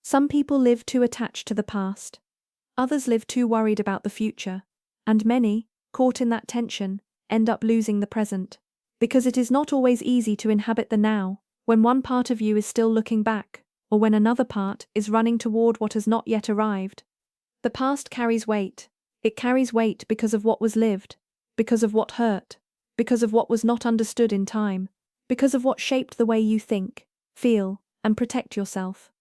Some people live too attached to the past. Others live too worried about the future. And many, caught in that tension, end up losing the present. Because it is not always easy to inhabit the now, when one part of you is still looking back, or when another part is running toward what has not yet arrived. The past carries weight. It carries weight because of what was lived, because of what hurt, because of what was not understood in time, because of what shaped the way you think, feel, and protect yourself.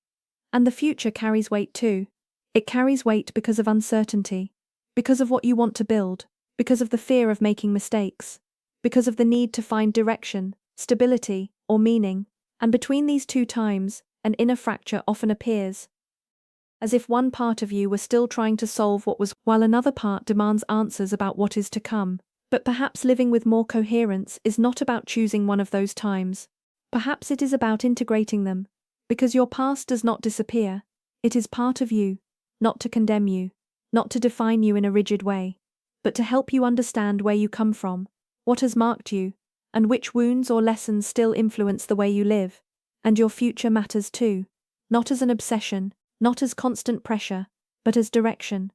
And the future carries weight too. It carries weight because of uncertainty, because of what you want to build, because of the fear of making mistakes, because of the need to find direction, stability, or meaning, and between these two times, an inner fracture often appears. As if one part of you were still trying to solve what was, while another part demands answers about what is to come. But perhaps living with more coherence is not about choosing one of those times. Perhaps it is about integrating them, because your past does not disappear. It is part of you, not to condemn you, not to define you in a rigid way, but to help you understand where you come from, what has marked you, and which wounds or lessons still influence the way you live. And your future matters too, not as an obsession, not as constant pressure, but as direction,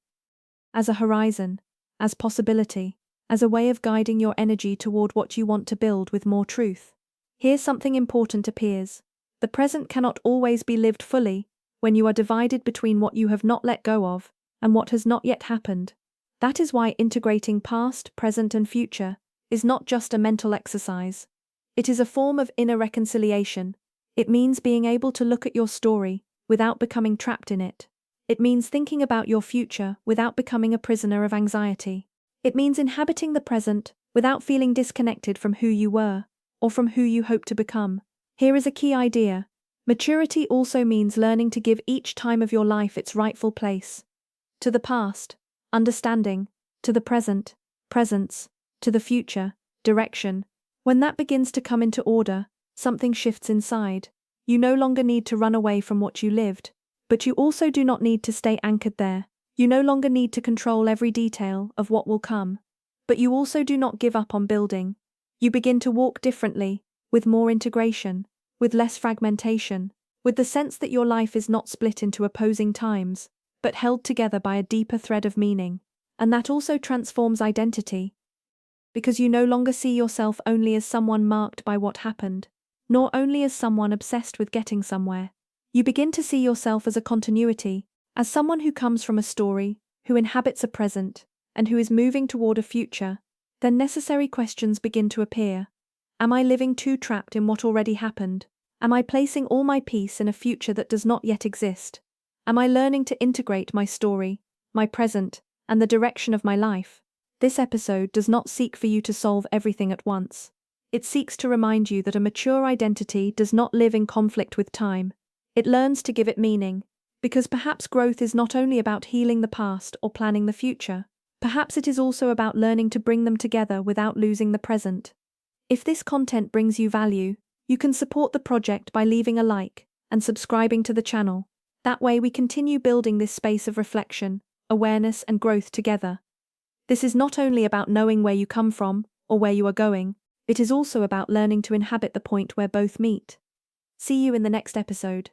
as a horizon, as possibility, as a way of guiding your energy toward what you want to build with more truth. Here something important appears. The present cannot always be lived fully, when you are divided between what you have not let go of, and what has not yet happened. That is why integrating past, present, and future is not just a mental exercise. It is a form of inner reconciliation. It means being able to look at your story without becoming trapped in it. It means thinking about your future without becoming a prisoner of anxiety. It means inhabiting the present without feeling disconnected from who you were, or from who you hope to become. Here is a key idea. Maturity also means learning to give each time of your life its rightful place. To the past, understanding; to the present, presence; to the future, direction. When that begins to come into order, something shifts inside. You no longer need to run away from what you lived, but you also do not need to stay anchored there. You no longer need to control every detail of what will come, but you also do not give up on building. You begin to walk differently, with more integration, with less fragmentation, with the sense that your life is not split into opposing times, but held together by a deeper thread of meaning. And that also transforms identity, because you no longer see yourself only as someone marked by what happened, nor only as someone obsessed with getting somewhere. You begin to see yourself as a continuity, as someone who comes from a story, who inhabits a present, and who is moving toward a future. Then necessary questions begin to appear. Am I living too trapped in what already happened? Am I placing all my peace in a future that does not yet exist? Am I learning to integrate my story, my present, and the direction of my life? This episode does not seek for you to solve everything at once. It seeks to remind you that a mature identity does not live in conflict with time. It learns to give it meaning, because perhaps growth is not only about healing the past or planning the future. Perhaps it is also about learning to bring them together without losing the present. If this content brings you value, you can support the project by leaving a like and subscribing to the channel. That way we continue building this space of reflection, awareness, and growth together. This is not only about knowing where you come from or where you are going, it is also about learning to inhabit the point where both meet. See you in the next episode.